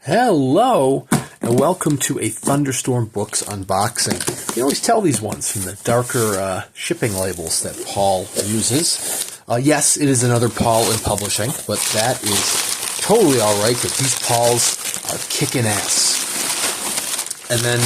Hello, and welcome to a Thunderstorm Books unboxing. You always tell these ones from the darker shipping labels that Paul uses. Yes, it is another Paul in publishing, but that is totally alright because these Pauls are kicking ass. And then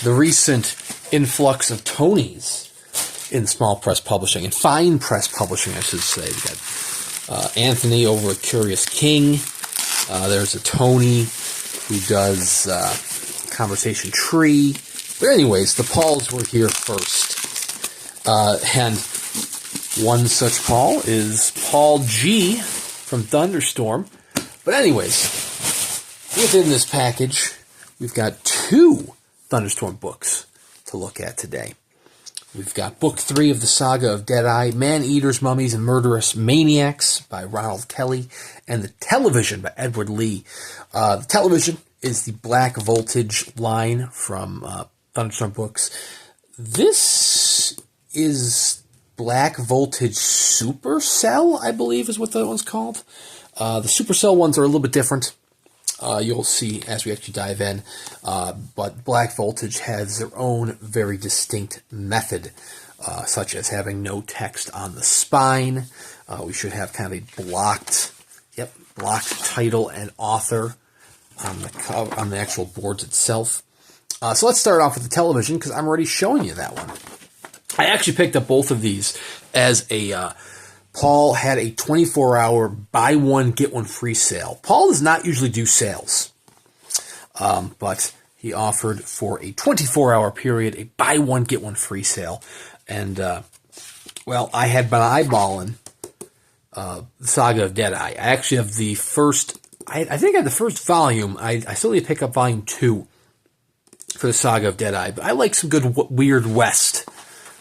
the recent influx of Tonys in small press publishing, and fine press publishing, I should say. We got Anthony over at Curious King. There's a Tony who does Conversation Tree. But anyways, the Pauls were here first. And one such Paul is Paul G. from Thunderstorm. But anyways, within this package, we've got two Thunderstorm books to look at today. We've got Book 3 of the Saga of Deadeye, Man-Eaters, Mummies, and Murderous Maniacs by Ronald Kelly, and The Television by Edward Lee. The Television is the Black Voltage line from Thunderstorm Books. This is Black Voltage Supercell, I believe is what that one's called. The Supercell ones are a little bit different. You'll see as we actually dive in. But Black Voltage has their own very distinct method, such as having no text on the spine. We should have kind of a blocked title and author on the actual boards itself. So let's start off with the Television because I'm already showing you that one. I actually picked up both of these as a Paul had a 24-hour buy one, get one free sale. Paul does not usually do sales, but he offered for a 24-hour period a buy one, get one free sale. And, I had been eyeballing the Saga of Deadeye. I actually have the first, I think I had the first volume. I still need to pick up volume 2 for the Saga of Deadeye. But I like some good Weird West.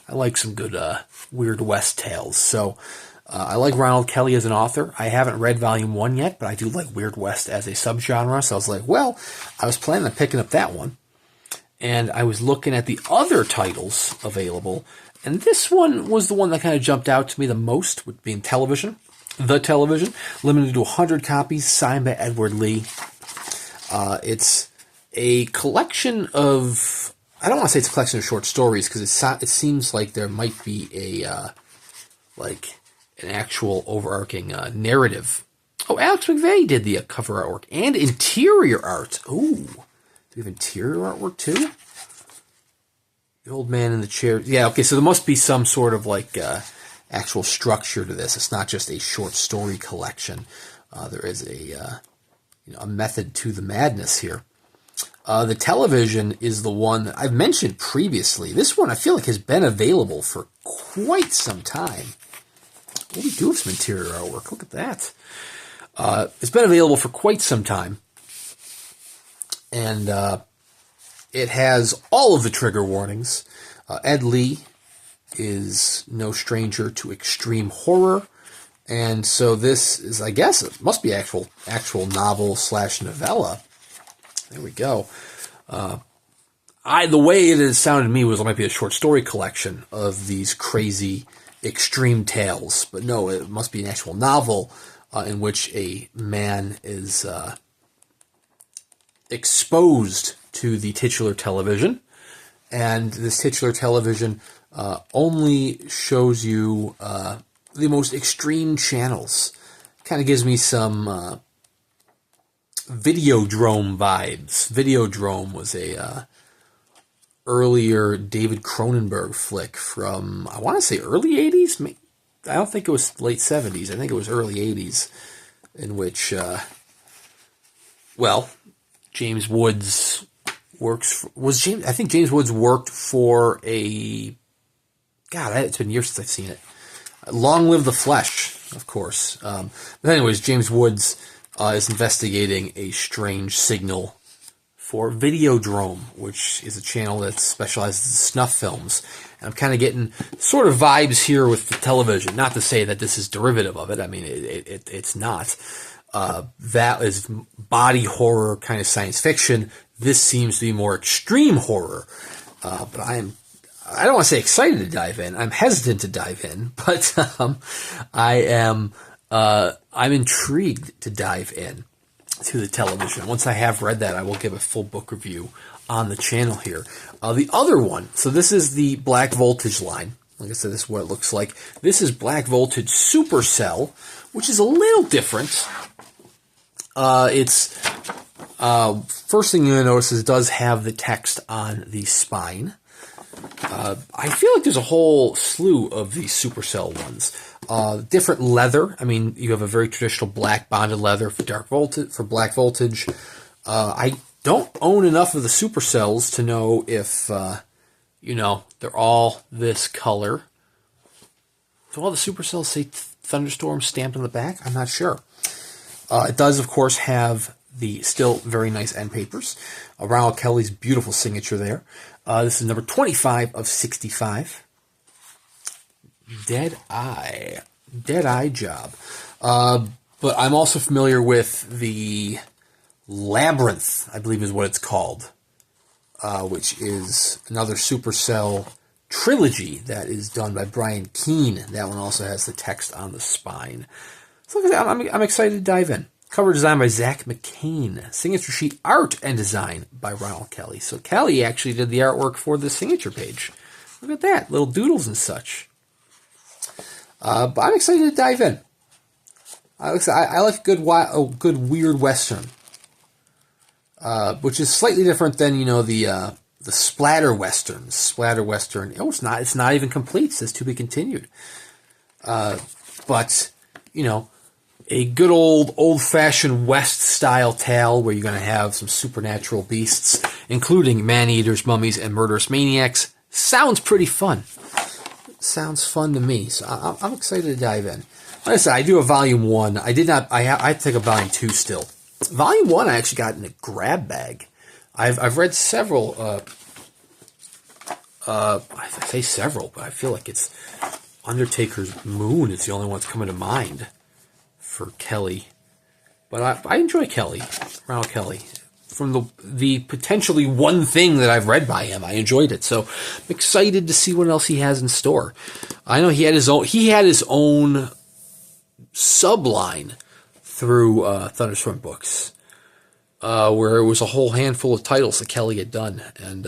I like some good Weird West tales. So I like Ronald Kelly as an author. I haven't read volume 1 yet, but I do like Weird West as a subgenre. So I was like, I was planning on picking up that one. And I was looking at the other titles available. And this one was the one that kind of jumped out to me the most, with being Television. The Television, limited to 100 copies, signed by Edward Lee. It's a collection of, I don't want to say it's a collection of short stories, because it seems like there might be an actual overarching narrative. Oh, Alex McVey did the cover artwork and interior art. Ooh, do we have interior artwork too? The old man in the chair. Yeah, okay, so there must be some sort of actual structure to this. It's not just a short story collection. There is a method to the madness here. The Television is the one that I've mentioned previously. This one I feel like has been available for quite some time. Well, we do have some interior artwork. Look at that. It's been available for quite some time. And it has all of the trigger warnings. Ed Lee is no stranger to extreme horror. And so this is, I guess, it must be actual novel / novella. There we go. The way it sounded to me was it might be a short story collection of these crazy extreme tales, but no, it must be an actual novel in which a man is exposed to the titular television, and this titular television only shows you the most extreme channels. Kind of gives me some Videodrome vibes. Videodrome was a earlier David Cronenberg flick from, I want to say early 80s? I don't think it was late 70s. I think it was early 80s, in which, James Woods I think James Woods worked for it's been years since I've seen it. Long Live the Flesh, of course. But anyways, James Woods is investigating a strange signal for Videodrome, which is a channel that specializes in snuff films. And I'm kind of getting sort of vibes here with the Television. Not to say that this is derivative of it. I mean, it's not. That is body horror, kind of science fiction. This seems to be more extreme horror. But I don't want to say excited to dive in. I'm hesitant to dive in, but I'm intrigued to dive in. to the television. Once I have read that, I will give a full book review on the channel here. The other one, so this is the Black Voltage line. Like I said, this is what it looks like. This is Black Voltage Supercell, which is a little different. It's first thing you're going to notice is it does have the text on the spine. I feel like there's a whole slew of these Supercell ones. Different leather. I mean, you have a very traditional black bonded leather for Black Voltage. I don't own enough of the Supercells to know if, they're all this color. Do all the Supercells say Thunderstorm stamped on the back? I'm not sure. It does, of course, have the still very nice end papers. Ronald Kelly's beautiful signature there. This is number 25 of 65. Dead Eye job. But I'm also familiar with the Labyrinth, I believe is what it's called, which is another Supercell trilogy that is done by Brian Keene. That one also has the text on the spine. So I'm excited to dive in. Cover design by Zach McCain. Signature sheet art and design by Ronald Kelly. So Kelly actually did the artwork for the signature page. Look at that. Little doodles and such. But I'm excited to dive in. I like a good weird Western. Which is slightly different than, the splatter Westerns. Splatter Western. Oh, it's not even complete. It says to be continued. But, a good old-fashioned West-style tale where you're going to have some supernatural beasts, including man-eaters, mummies, and murderous maniacs. Sounds pretty fun. Sounds fun to me, so I'm excited to dive in. Like I said, I do a Volume 1. I have to take a Volume 2 still. Volume 1 I actually got in a grab bag. I've read several, I say several, but I feel like it's Undertaker's Moon is the only one that's coming to mind for Kelly. But I enjoy Kelly, Ronald Kelly. From the potentially one thing that I've read by him, I enjoyed it. So I'm excited to see what else he has in store. I know he had his own subline through Thunderstorm Books, where it was a whole handful of titles that Kelly had done. And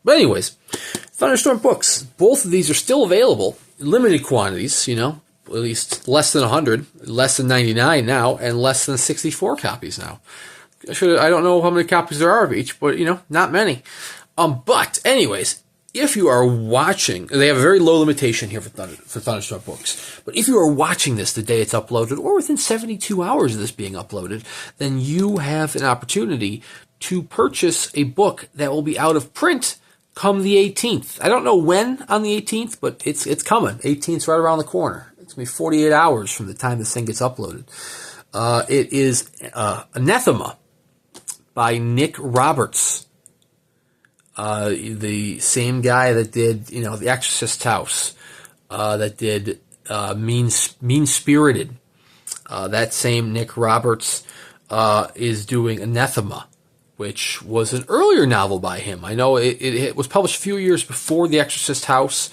but anyways, Thunderstorm Books. Both of these are still available, limited quantities. At least less than 100, less than 99 now, and less than 64 copies now. I don't know how many copies there are of each, but, not many. But anyways, if you are watching, they have a very low limitation here for Thunderstorm Books, but if you are watching this the day it's uploaded, or within 72 hours of this being uploaded, then you have an opportunity to purchase a book that will be out of print come the 18th. I don't know when on the 18th, but it's coming. 18th's right around the corner. It's going to be 48 hours from the time this thing gets uploaded. It is Anathema by Nick Roberts. The same guy that did, The Exorcist House, that did Mean-Spirited. That same Nick Roberts is doing Anathema, which was an earlier novel by him. I know it was published a few years before The Exorcist House,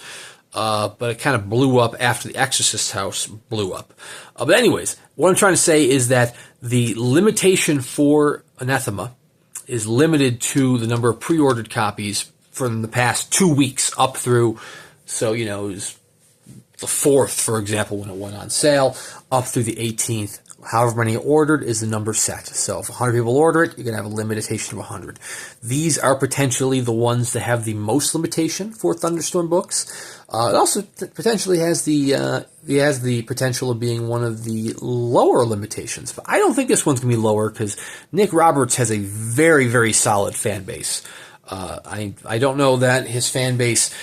but it kind of blew up after The Exorcist House blew up. But anyways, what I'm trying to say is that the limitation for Anathema is limited to the number of pre-ordered copies from the past 2 weeks up through, it was the 4th, for example, when it went on sale, up through the 18th. However many ordered is the number set. So if 100 people order it, you're going to have a limitation of 100. These are potentially the ones that have the most limitation for Thunderstorm Books. It also potentially has the potential of being one of the lower limitations. But I don't think this one's going to be lower because Nick Roberts has a very, very solid fan base. I don't know that his fan base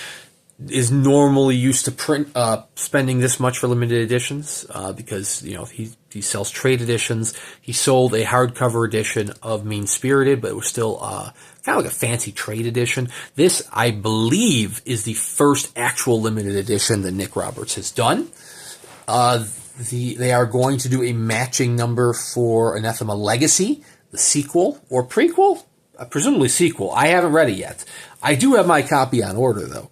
is normally used to spending this much for limited editions, because, he sells trade editions. He sold a hardcover edition of Mean-Spirited, but it was still, kind of like a fancy trade edition. This, I believe, is the first actual limited edition that Nick Roberts has done. They are going to do a matching number for Anathema Legacy, the sequel, or prequel? Presumably sequel. I haven't read it yet. I do have my copy on order, though.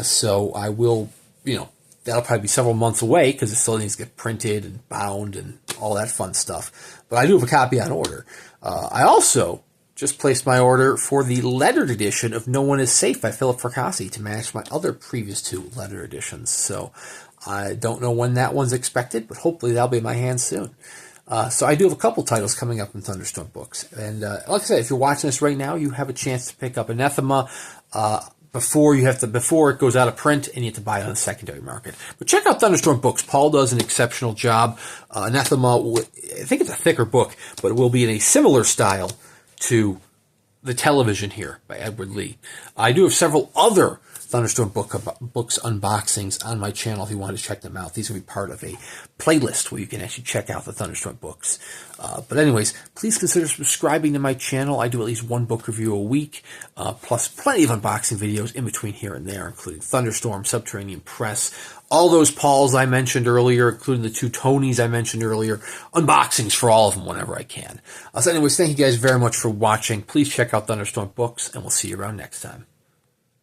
So I will, that'll probably be several months away because it still needs to get printed and bound and all that fun stuff. But I do have a copy on order. I also just placed my order for the lettered edition of No One Is Safe by Philip Fracassi to match my other previous 2 lettered editions. So I don't know when that one's expected, but hopefully that'll be in my hands soon. So I do have a couple titles coming up in Thunderstorm Books. And like I said, if you're watching this right now, you have a chance to pick up Anathema before it goes out of print, and you have to buy it on the secondary market. But check out Thunderstorm Books. Paul does an exceptional job. Anathema, I think it's a thicker book, but it will be in a similar style to The Television here by Edward Lee. I do have several other Thunderstorm Books unboxings on my channel if you want to check them out. These will be part of a playlist where you can actually check out the Thunderstorm Books. But anyways, please consider subscribing to my channel. I do at least 1 book review a week, plus plenty of unboxing videos in between here and there, including Thunderstorm, Subterranean Press, all those Pauls I mentioned earlier, including the 2 Tonys I mentioned earlier, unboxings for all of them whenever I can. So anyways, thank you guys very much for watching. Please check out Thunderstorm Books, and we'll see you around next time.